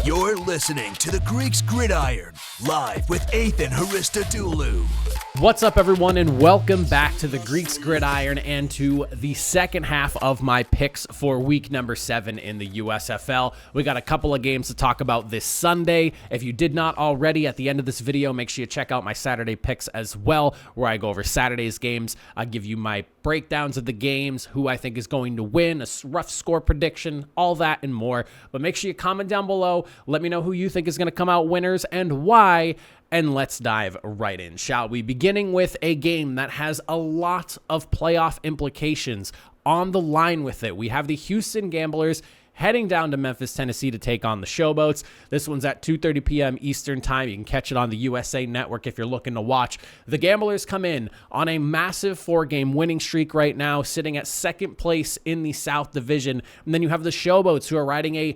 You're listening to the Greeks Gridiron, live with Ethan Haristodoulou. What's up, everyone, and welcome back to the Greeks Gridiron and to the second half of my picks for week number 7 in the USFL. We got a couple of games to talk about this Sunday. If you did not already, at the end of this video, make sure you check out my Saturday picks as well, where I go over Saturday's games. I give you my breakdowns of the games, who I think is going to win, a rough score prediction, all that and more. But make sure you comment down below. Let me know who you think is going to come out winners and why. And let's dive right in, shall we? Beginning with a game that has a lot of playoff implications on the line with it. We have the Houston Gamblers heading down to Memphis, Tennessee to take on the Showboats. This one's at 2:30 p.m. Eastern time. You can catch it on the USA Network if you're looking to watch. The Gamblers come in on a massive 4-game winning streak right now, sitting at second place in the South Division. And then you have the Showboats, who are riding a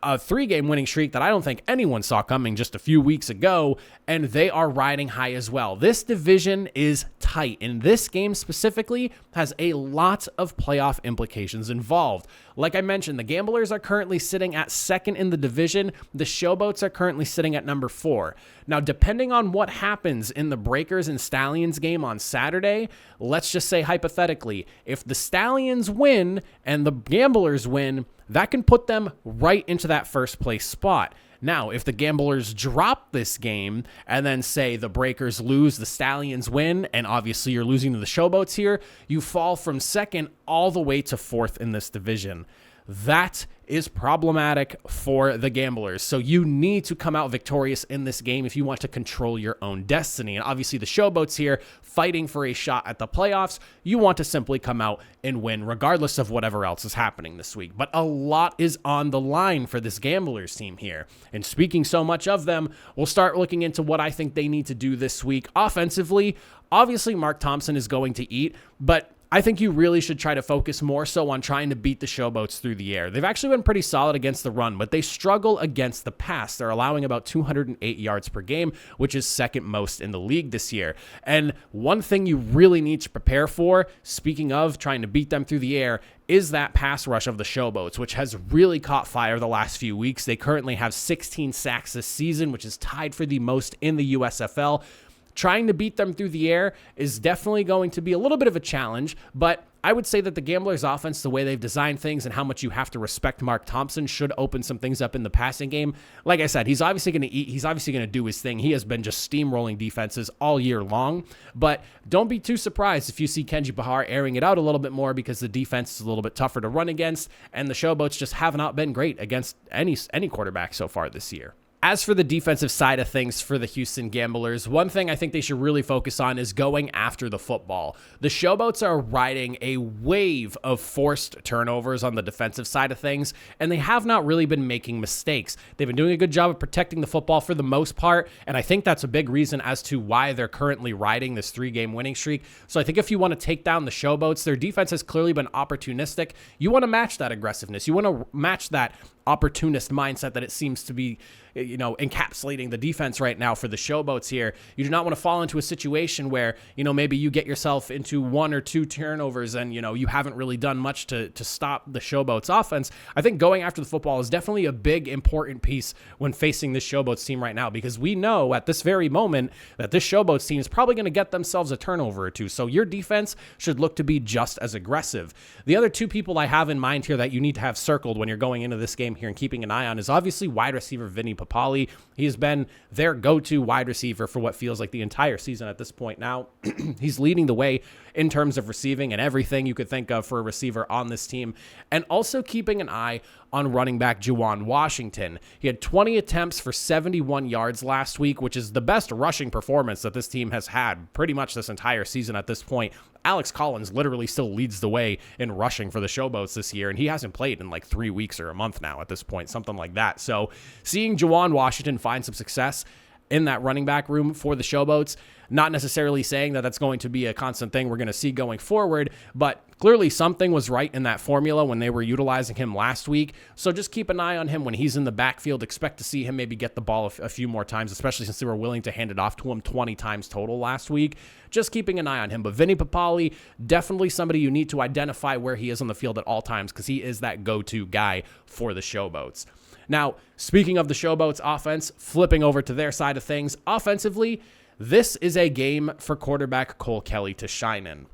3-game winning streak that I don't think anyone saw coming just a few weeks ago, and they are riding high as well. This division is tight, and this game specifically has a lot of playoff implications involved. Like I mentioned, the Gamblers are currently sitting at second in the division. The Showboats are currently sitting at number 4. Now, depending on what happens in the Breakers and Stallions game on Saturday, let's just say hypothetically, if the Stallions win and the Gamblers win, that can put them right into that first place spot. Now, if the Gamblers drop this game and then say the Breakers lose, the Stallions win, and obviously you're losing to the Showboats here, you fall from second all the way to 4th in this division. That is problematic for the Gamblers. So you need to come out victorious in this game if you want to control your own destiny. And obviously the Showboats here fighting for a shot at the playoffs, you want to simply come out and win regardless of whatever else is happening this week. But a lot is on the line for this Gamblers team here. And speaking so much of them, we'll start looking into what I think they need to do this week. Offensively, obviously Mark Thompson is going to eat, but I think you really should try to focus more so on trying to beat the Showboats through the air. They've actually been pretty solid against the run, but they struggle against the pass. They're allowing about 208 yards per game, which is second most in the league this year. And one thing you really need to prepare for, speaking of trying to beat them through the air, is that pass rush of the Showboats, which has really caught fire the last few weeks. They currently have 16 sacks this season, which is tied for the most in the USFL. Trying to beat them through the air is definitely going to be a little bit of a challenge, but I would say that the Gamblers' offense, the way they've designed things and how much you have to respect Mark Thompson, should open some things up in the passing game. Like I said, he's obviously going to eat. He's obviously going to do his thing. He has been just steamrolling defenses all year long, but don't be too surprised if you see Kenji Bahar airing it out a little bit more, because the defense is a little bit tougher to run against, and the Showboats just have not been great against any quarterback so far this year. As for the defensive side of things for the Houston Gamblers, one thing I think they should really focus on is going after the football. The Showboats are riding a wave of forced turnovers on the defensive side of things, and they have not really been making mistakes. They've been doing a good job of protecting the football for the most part, and I think that's a big reason as to why they're currently riding this 3-game winning streak. So I think if you want to take down the Showboats, their defense has clearly been opportunistic. You want to match that aggressiveness. You want to match that opportunist mindset that it seems to be, encapsulating the defense right now for the Showboats here. You do not want to fall into a situation where, maybe you get yourself into 1 or 2 turnovers and, you haven't really done much to stop the Showboats offense. I think going after the football is definitely a big, important piece when facing this Showboats team right now, because we know at this very moment that this Showboats team is probably going to get themselves a turnover or 2. So your defense should look to be just as aggressive. The other 2 people I have in mind here that you need to have circled when you're going into this game here and keeping an eye on is obviously wide receiver Vinny Papali. He has been their go-to wide receiver for what feels like the entire season at this point now. He's leading the way in terms of receiving and everything you could think of for a receiver on this team. And also keeping an eye on running back Juwan Washington. He had 20 attempts for 71 yards last week, which is the best rushing performance that this team has had pretty much this entire season at this point. Alex Collins literally still leads the way in rushing for the Showboats this year, and he hasn't played in like 3 weeks or a month now at this point, something like that. So seeing Juwan Washington find some success in that running back room for the Showboats, not necessarily saying that that's going to be a constant thing we're going to see going forward, but clearly something was right in that formula when they were utilizing him last week. So just keep an eye on him when he's in the backfield. Expect to see him maybe get the ball a few more times, especially since they were willing to hand it off to him 20 times total last week. Just keeping an eye on him. But Vinny Papali, definitely somebody you need to identify where he is on the field at all times, because he is that go-to guy for the Showboats. Now, speaking of the Showboats offense, flipping over to their side of things, offensively, this is a game for quarterback Cole Kelly to shine in.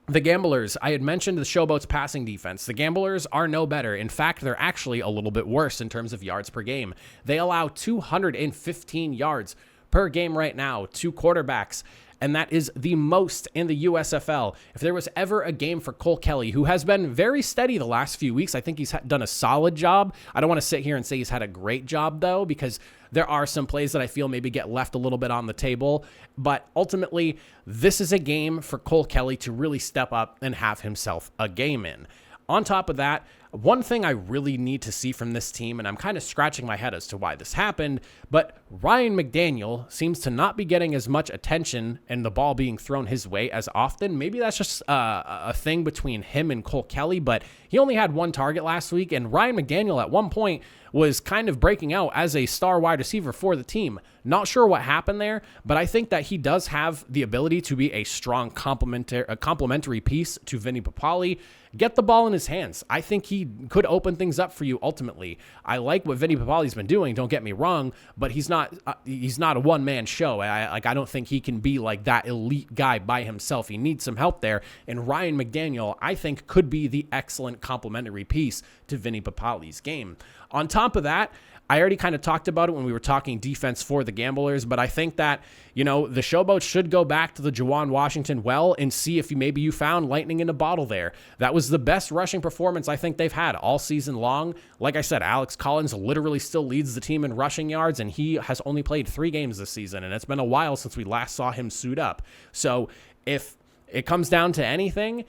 The Gamblers, I had mentioned the Showboats passing defense. The Gamblers are no better. In fact, they're actually a little bit worse in terms of yards per game. They allow 215 yards per game right now to quarterbacks, and that is the most in the USFL. If there was ever a game for Cole Kelly, who has been very steady the last few weeks, I think he's done a solid job. I don't want to sit here and say he's had a great job, though, because there are some plays that I feel maybe get left a little bit on the table. But ultimately, this is a game for Cole Kelly to really step up and have himself a game in. On top of that, one thing I really need to see from this team, and I'm kind of scratching my head as to why this happened, but Ryan McDaniel seems to not be getting as much attention and the ball being thrown his way as often. Maybe that's just a thing between him and Cole Kelly, but he only had one target last week, and Ryan McDaniel at one point was kind of breaking out as a star wide receiver for the team. Not sure what happened there, but I think that he does have the ability to be a strong complementary piece to Vinny Papale. Get the ball in his hands. I think he could open things up for you ultimately. I like what Vinny Papale's been doing, don't get me wrong, but he's not a one-man show. I don't think he can be like that elite guy by himself. He needs some help there, and Ryan McDaniel, I think, could be the excellent complementary piece to Vinny Papale's game. On top of that, I already kind of talked about it when we were talking defense for the Gamblers, but I think that, the Showboats should go back to the Juwan Washington well and see if maybe you found lightning in a bottle there. That was the best rushing performance I think they've had all season long. Like I said, Alex Collins literally still leads the team in rushing yards, and he has only played 3 games this season, and it's been a while since we last saw him suit up. So if it comes down to anything,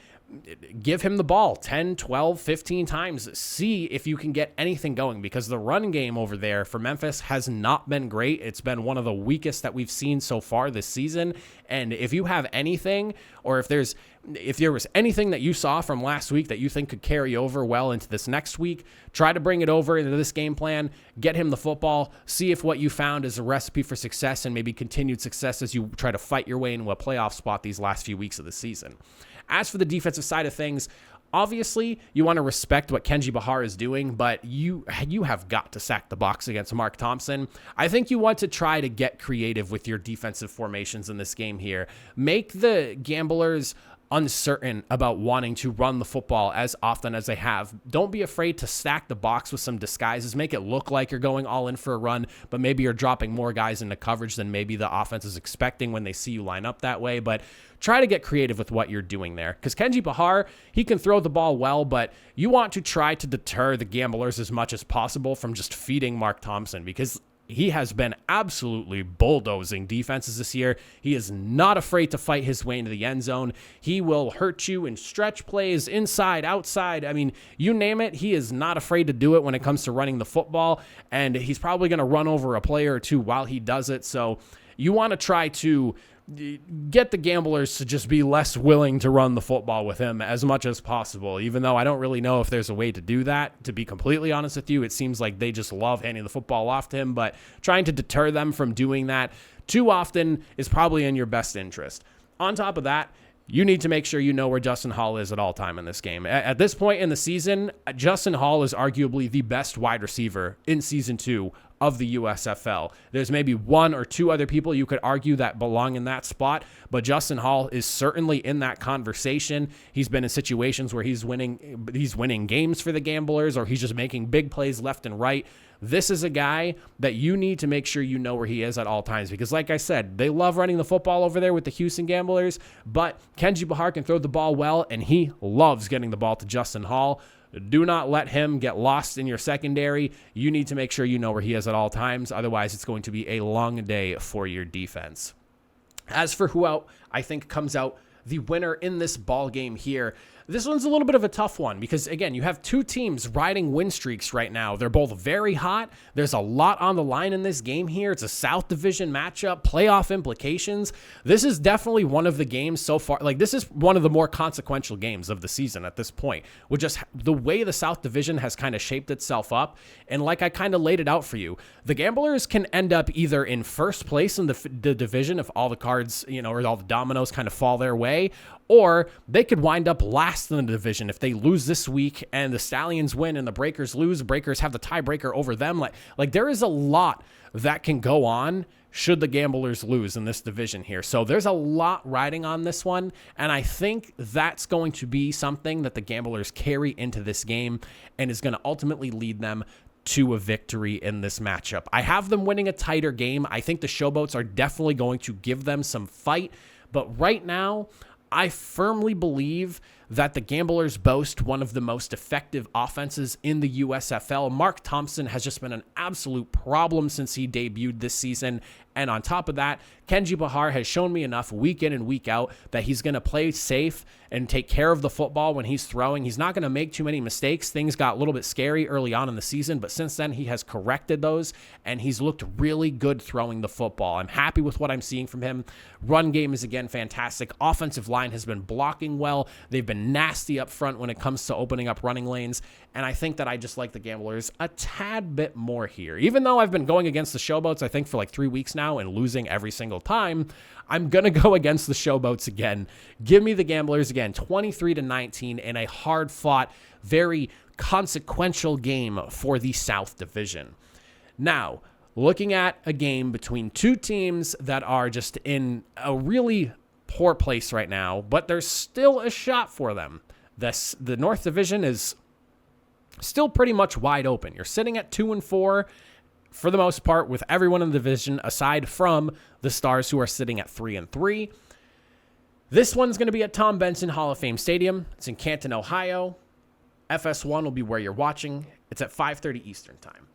give him the ball 10, 12, 15 times. See if you can get anything going, because the run game over there for Memphis has not been great. It's been one of the weakest that we've seen so far this season. And if you have anything, or if there was anything that you saw from last week that you think could carry over well into this next week, try to bring it over into this game plan, get him the football, see if what you found is a recipe for success and maybe continued success as you try to fight your way into a playoff spot these last few weeks of the season. As for the defensive side of things, obviously you want to respect what Kenji Bahar is doing, but you have got to sack the box against Mark Thompson. I think you want to try to get creative with your defensive formations in this game here. Make the Gamblers uncertain about wanting to run the football as often as they have. Don't be afraid to stack the box with some disguises. Make it look like you're going all in for a run, but maybe you're dropping more guys into coverage than maybe the offense is expecting when they see you line up that way. But try to get creative with what you're doing there, because Kenji Bahar, he can throw the ball well, but you want to try to deter the Gamblers as much as possible from just feeding Mark Thompson, because he has been absolutely bulldozing defenses this year. He is not afraid to fight his way into the end zone. He will hurt you in stretch plays, inside, outside. I mean, you name it. He is not afraid to do it when it comes to running the football, and he's probably going to run over a player or two while he does it. So you want to try to get the Gamblers to just be less willing to run the football with him as much as possible, even though I don't really know if there's a way to do that. To be completely honest with you, it seems like they just love handing the football off to him, but trying to deter them from doing that too often is probably in your best interest. On top of that, you need to make sure you know where Justin Hall is at all time in this game. At this point in the season, Justin Hall is arguably the best wide receiver in Season 2 of the USFL. There's maybe 1 or 2 other people you could argue that belong in that spot, but Justin Hall is certainly in that conversation. He's been in situations where he's winning games for the Gamblers, or he's just making big plays left and right. This is a guy that you need to make sure you know where he is at all times, because like I said, they love running the football over there with the Houston Gamblers, but Kenji Bahar can throw the ball well, and he loves getting the ball to Justin Hall. Do not let him get lost in your secondary. You need to make sure you know where he is at all times. Otherwise, it's going to be a long day for your defense. As for who I think comes out the winner in this ball game here, this one's a little bit of a tough one, because again, you have 2 teams riding win streaks right now. They're both very hot. There's a lot on the line in this game here. It's a South Division matchup, playoff implications. This is definitely one of the games so far. Like, this is one of the more consequential games of the season at this point, with just the way the South Division has kind of shaped itself up. And like I kind of laid it out for you, the Gamblers can end up either in first place in the division if all the cards, or all the dominoes kind of fall their way, or they could wind up last last in the division. If they lose this week and the Stallions win and the Breakers lose, the Breakers have the tiebreaker over them. Like there is a lot that can go on should the Gamblers lose in this division here. So there's a lot riding on this one, and I think that's going to be something that the Gamblers carry into this game and is going to ultimately lead them to a victory in this matchup. I have them winning a tighter game. I think the Showboats are definitely going to give them some fight, but right now, I firmly believe that the Gamblers boast one of the most effective offenses in the USFL. Mark Thompson has just been an absolute problem since he debuted this season. And on top of that, Kenji Bahar has shown me enough week in and week out that he's going to play safe and take care of the football when he's throwing. He's not going to make too many mistakes. Things got a little bit scary early on in the season, but since then he has corrected those and he's looked really good throwing the football. I'm happy with what I'm seeing from him. Run game is again fantastic. Offensive line has been blocking well. They've been nasty up front when it comes to opening up running lanes. And I think that I just like the Gamblers a tad bit more here. Even though I've been going against the Showboats, I think for like 3 weeks now and losing every single time, I'm going to go against the Showboats again. Give me the Gamblers again, 23-19 in a hard-fought, very consequential game for the South Division. Now, looking at a game between two teams that are just in a really poor place right now, but there's still a shot for them. The North Division is still pretty much wide open. You're sitting at 2-4 for the most part with everyone in the division, aside from the Stars, who are sitting at 3-3. This one's going to be at Tom Benson Hall of Fame Stadium. It's in Canton, Ohio. FS1 will be where you're watching. It's at 5:30 Eastern time.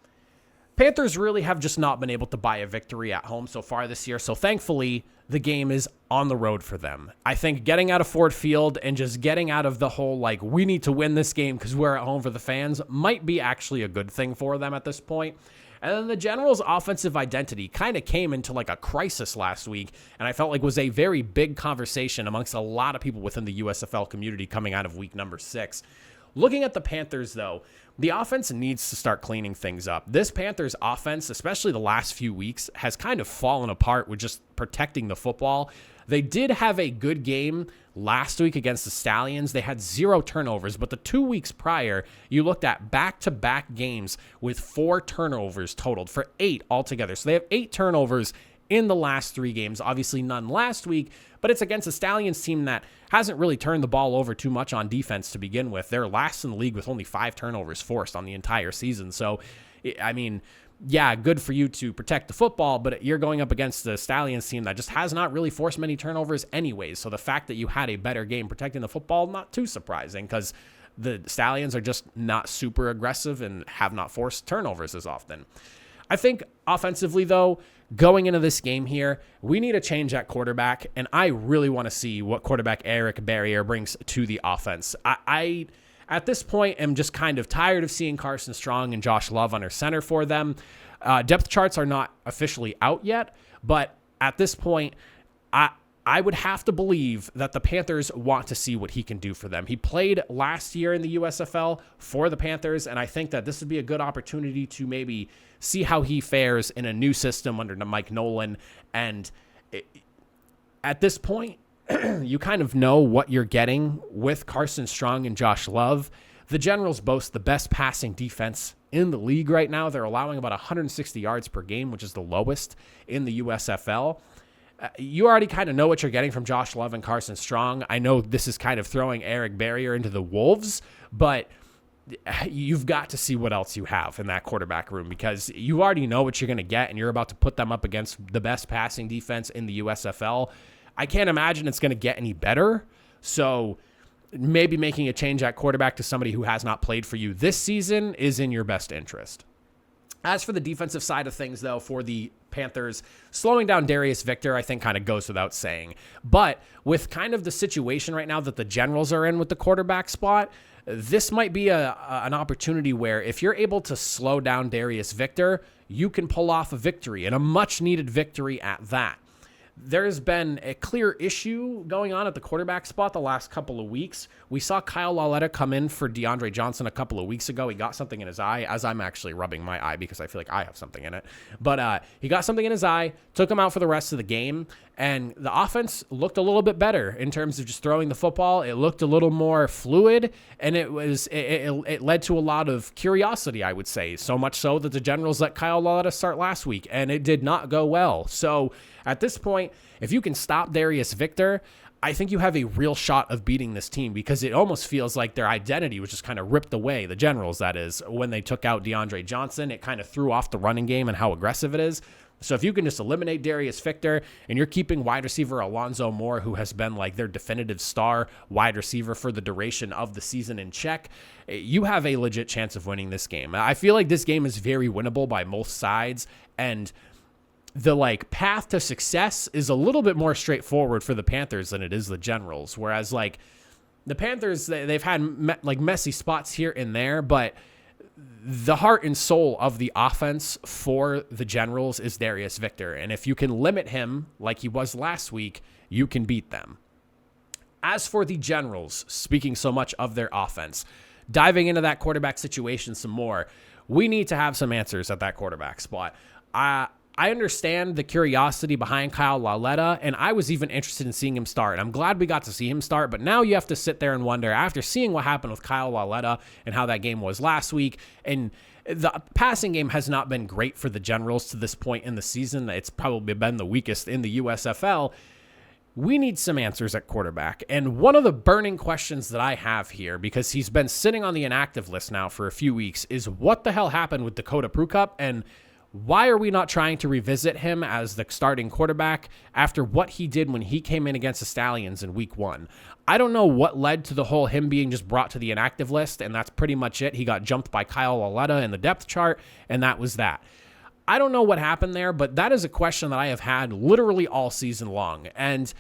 Panthers really have just not been able to buy a victory at home so far this year, so thankfully the game is on the road for them. I think getting out of Ford Field and just getting out of the whole, like, we need to win this game because we're at home for the fans might be actually a good thing for them at this point. And then the Generals' offensive identity kind of came into like a crisis last week, and I felt like was a very big conversation amongst a lot of people within the USFL community coming out of week number 6. Looking at the Panthers, though, the offense needs to start cleaning things up. This Panthers offense, especially the last few weeks, has kind of fallen apart with just protecting the football. They did have a good game last week against the Stallions. They had 0 turnovers, but the 2 weeks prior, you looked at back-to-back games with 4 turnovers totaled for 8 altogether. So they have 8 turnovers in the last 3 games. Obviously none last week, but it's against a Stallions team that hasn't really turned the ball over too much on defense to begin with. They're last in the league with only 5 turnovers forced on the entire season. So, I mean, yeah, good for you to protect the football, but you're going up against the Stallions team that just has not really forced many turnovers anyways. So the fact that you had a better game protecting the football, not too surprising, because the Stallions are just not super aggressive and have not forced turnovers as often. I think offensively, though, going into this game here, we need a change at quarterback, and I really want to see what quarterback Eric Barrier brings to the offense. I at this point, I'm just kind of tired of seeing Carson Strong and Josh Love under center for them. Depth charts are not officially out yet, but at this point, I would have to believe that the Panthers want to see what he can do for them. He played last year in the USFL for the Panthers, and I think that this would be a good opportunity to maybe see how he fares in a new system under Mike Nolan. And at this point, you kind of know what you're getting with Carson Strong and Josh Love. The Generals boast the best passing defense in the league right now. They're allowing about 160 yards per game, which is the lowest in the USFL. You already kind of know what you're getting from Josh Love and Carson Strong. I know this is kind of throwing Eric Barrier into the wolves, but you've got to see what else you have in that quarterback room, because you already know what you're going to get, and you're about to put them up against the best passing defense in the USFL. I can't imagine it's going to get any better. So maybe making a change at quarterback to somebody who has not played for you this season is in your best interest. As for the defensive side of things, though, for the Panthers, slowing down Darius Victor, I think, kind of goes without saying. But with kind of the situation right now that the Generals are in with the quarterback spot, this might be an opportunity where if you're able to slow down Darius Victor, you can pull off a victory, and a much-needed victory at that. There's been a clear issue going on at the quarterback spot the last couple of weeks. We saw Kyle Lauletta come in for DeAndre Johnson a couple of weeks ago. He got something in his eye, as I'm actually rubbing my eye because I feel like I have something in it. But he got something in his eye, took him out for the rest of the game, And the offense looked a little bit better in terms of just throwing the football. It looked a little more fluid, and it led to a lot of curiosity, I would say. So much so that the Generals let Kyle Lauletta start last week, and it did not go well. So at this point, if you can stop Darius Victor, I think you have a real shot of beating this team, because it almost feels like their identity was just kind of ripped away, the Generals, that is, when they took out DeAndre Johnson. It kind of threw off the running game and how aggressive it is. So if you can just eliminate Darius Victor and you're keeping wide receiver Alonzo Moore, who has been like their definitive star wide receiver for the duration of the season, in check, you have a legit chance of winning this game. I feel like this game is very winnable by both sides, and the path to success is a little bit more straightforward for the Panthers than it is the Generals. Whereas the Panthers, they've had messy spots here and there, but the heart and soul of the offense for the Generals is Darius Victor. And if you can limit him like he was last week, you can beat them. As for the Generals, speaking so much of their offense, diving into that quarterback situation some more, we need to have some answers at that quarterback spot. I understand the curiosity behind Kyle Lauletta, and I was even interested in seeing him start. I'm glad we got to see him start, but now you have to sit there and wonder, after seeing what happened with Kyle Lauletta and how that game was last week, and the passing game has not been great for the Generals to this point in the season. It's probably been the weakest in the USFL. We need some answers at quarterback. And one of the burning questions that I have here, because he's been sitting on the inactive list now for a few weeks, is what the hell happened with Dakota Prukop, and why are we not trying to revisit him as the starting quarterback after what he did when he came in against the Stallions in week 1? I don't know what led to the whole him being just brought to the inactive list, and that's pretty much it. He got jumped by Kyle Lauletta in the depth chart, and that was that. I don't know what happened there, but that is a question that I have had literally all season long. And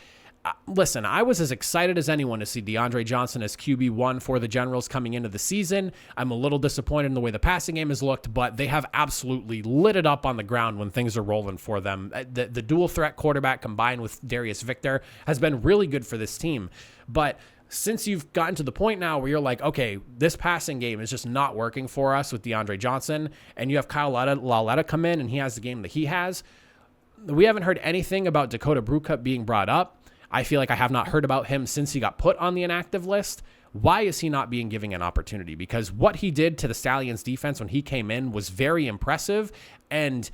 listen, I was as excited as anyone to see DeAndre Johnson as QB1 for the Generals coming into the season. I'm a little disappointed in the way the passing game has looked, but they have absolutely lit it up on the ground when things are rolling for them. The dual threat quarterback combined with Darius Victor has been really good for this team. But since you've gotten to the point now where you're like, okay, this passing game is just not working for us with DeAndre Johnson, and you have Kyle Lauletta come in and he has the game that he has, we haven't heard anything about Dakota Prukop being brought up. I feel like I have not heard about him since he got put on the inactive list. Why is he not being given an opportunity? Because what he did to the Stallions defense when he came in was very impressive, and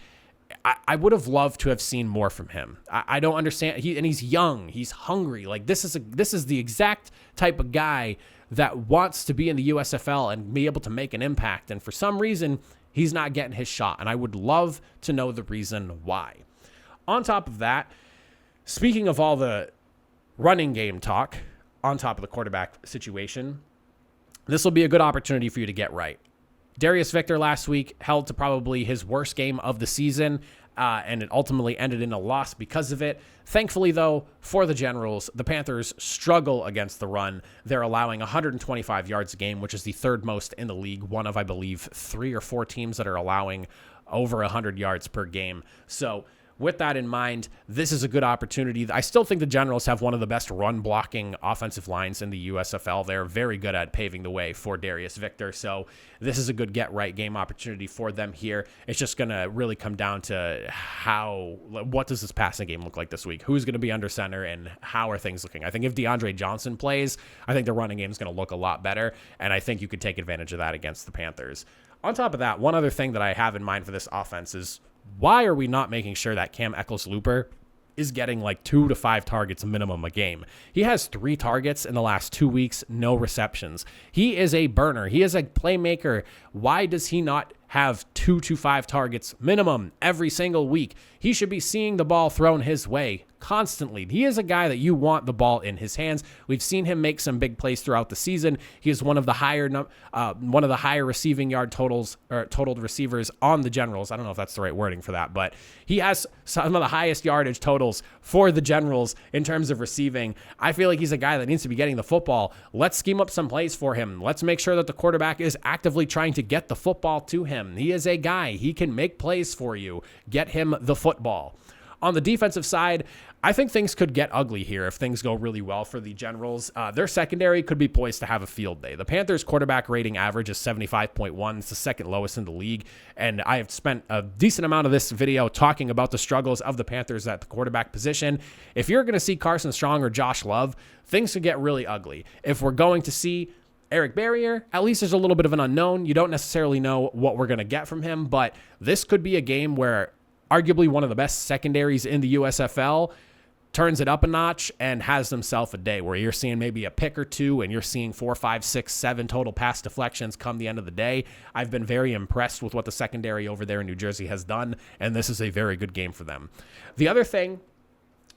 I would have loved to have seen more from him. I don't understand. He's young. He's hungry. This is the exact type of guy that wants to be in the USFL and be able to make an impact. And for some reason, he's not getting his shot. And I would love to know the reason why. On top of that, speaking of all the running game talk, on top of the quarterback situation, this will be a good opportunity for you to get right. Darius Victor last week held to probably his worst game of the season, and it ultimately ended in a loss because of it. Thankfully, though, for the Generals, the Panthers struggle against the run. They're allowing 125 yards a game, which is the third most in the league, one of, I believe, 3 or 4 teams that are allowing over 100 yards per game. So with that in mind, this is a good opportunity. I still think the Generals have one of the best run-blocking offensive lines in the USFL. They're very good at paving the way for Darius Victor, so this is a good get-right game opportunity for them here. It's just going to really come down to what does this passing game look like this week? Who's going to be under center, and how are things looking? I think if DeAndre Johnson plays, I think the running game is going to look a lot better, and I think you could take advantage of that against the Panthers. On top of that, one other thing that I have in mind for this offense is, why are we not making sure that Cam Eccles-Looper is getting 2 to 5 targets minimum a game? He has 3 targets in the last 2 weeks, no receptions. He is a burner. He is a playmaker. Why does he not have 2 to 5 targets minimum every single week? He should be seeing the ball thrown his way constantly. He is a guy that you want the ball in his hands. We've seen him make some big plays throughout the season. He is one of the higher receiving yard totals, or totaled receivers on the Generals. I don't know if that's the right wording for that, but he has some of the highest yardage totals for the Generals in terms of receiving. I feel like he's a guy that needs to be getting the football. Let's scheme up some plays for him. Let's make sure that the quarterback is actively trying to get the football to him. He is a guy. He can make plays for you. Get him the football. On the defensive side, I think things could get ugly here if things go really well for the Generals. Their secondary could be poised to have a field day. The Panthers' quarterback rating average is 75.1. It's the second lowest in the league. And I have spent a decent amount of this video talking about the struggles of the Panthers at the quarterback position. If you're going to see Carson Strong or Josh Love, things could get really ugly. If we're going to see Eric Barrier, at least there's a little bit of an unknown. You don't necessarily know what we're going to get from him, but this could be a game where arguably one of the best secondaries in the USFL turns it up a notch and has themselves a day where you're seeing maybe a pick or two and you're seeing 4, 5, 6, 7 total pass deflections come the end of the day. I've been very impressed with what the secondary over there in New Jersey has done, and this is a very good game for them. The other thing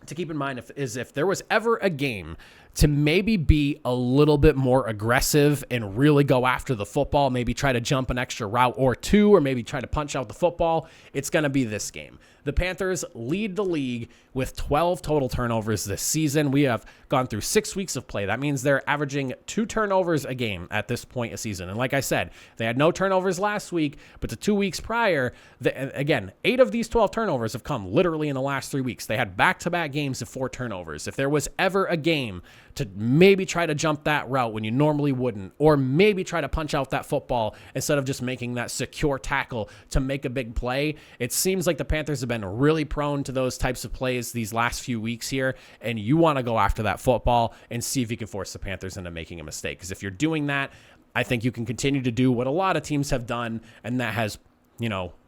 to keep in mind is if there was ever a game to maybe be a little bit more aggressive and really go after the football, maybe try to jump an extra route or two, or maybe try to punch out the football, it's going to be this game. The Panthers lead the league with 12 total turnovers this season. We have gone through 6 weeks of play. That means they're averaging 2 turnovers a game at this point a season. And like I said, they had no turnovers last week, but the 2 weeks prior, again, 8 of these 12 turnovers have come literally in the last 3 weeks. They had back-to-back games of 4 turnovers. If there was ever a game to maybe try to jump that route when you normally wouldn't, or maybe try to punch out that football instead of just making that secure tackle to make a big play, it seems like the Panthers have been really prone to those types of plays these last few weeks here, and you want to go after that football and see if you can force the Panthers into making a mistake. Because if you're doing that, I think you can continue to do what a lot of teams have done, and that has,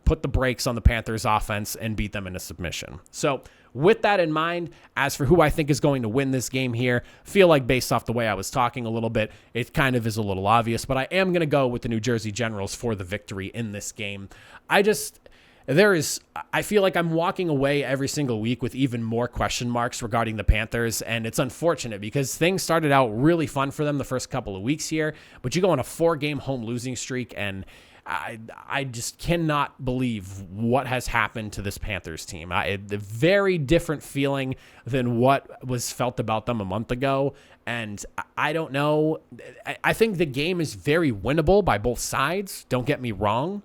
put the brakes on the Panthers offense and beat them into submission. So with that in mind, as for who I think is going to win this game here, feel like based off the way I was talking a little bit, it kind of is a little obvious, but I am going to go with the New Jersey Generals for the victory in this game. I feel like I'm walking away every single week with even more question marks regarding the Panthers, and it's unfortunate because things started out really fun for them the first couple of weeks here, but you go on a 4-game home losing streak, and I just cannot believe what has happened to this Panthers team. A very different feeling than what was felt about them a month ago. And I don't know. I think the game is very winnable by both sides. Don't get me wrong.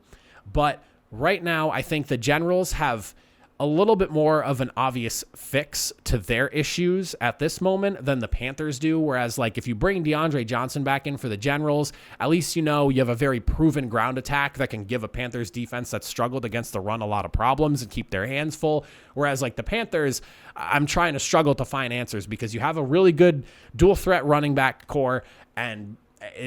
But right now, I think the Generals have a little bit more of an obvious fix to their issues at this moment than the Panthers do. Whereas, like, if you bring DeAndre Johnson back in for the Generals, at least you have a very proven ground attack that can give a Panthers defense that struggled against the run a lot of problems and keep their hands full. Whereas, like, the Panthers, I'm trying to struggle to find answers because you have a really good dual threat running back core, and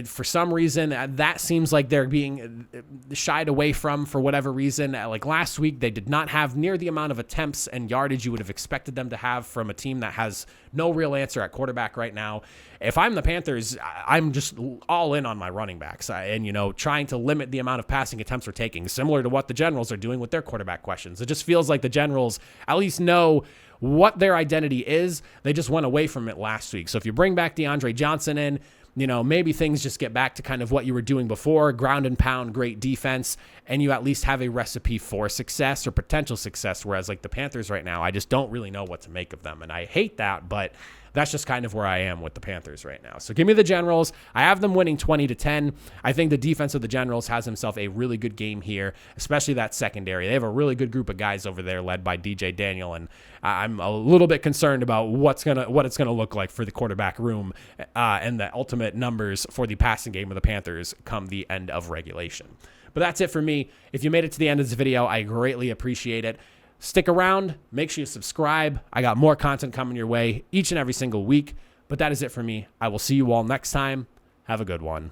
for some reason, that seems like they're being shied away from for whatever reason. Like last week, they did not have near the amount of attempts and yardage you would have expected them to have from a team that has no real answer at quarterback right now. If I'm the Panthers, I'm just all in on my running backs and, trying to limit the amount of passing attempts we're taking, similar to what the Generals are doing with their quarterback questions. It just feels like the Generals at least know what their identity is. They just went away from it last week. So if you bring back DeAndre Johnson in, maybe things just get back to kind of what you were doing before, ground and pound, great defense, and you at least have a recipe for success or potential success. Whereas like the Panthers right now, I just don't really know what to make of them. And I hate that, but that's just kind of where I am with the Panthers right now. So give me the Generals. I have them winning 20-10. I think the defense of the Generals has himself a really good game here, especially that secondary. They have a really good group of guys over there led by DJ Daniel, and I'm a little bit concerned about what it's gonna look like for the quarterback room and the ultimate numbers for the passing game of the Panthers come the end of regulation. But that's it for me. If you made it to the end of this video, I greatly appreciate it. Stick around. Make sure you subscribe. I got more content coming your way each and every single week. But that is it for me. I will see you all next time. Have a good one.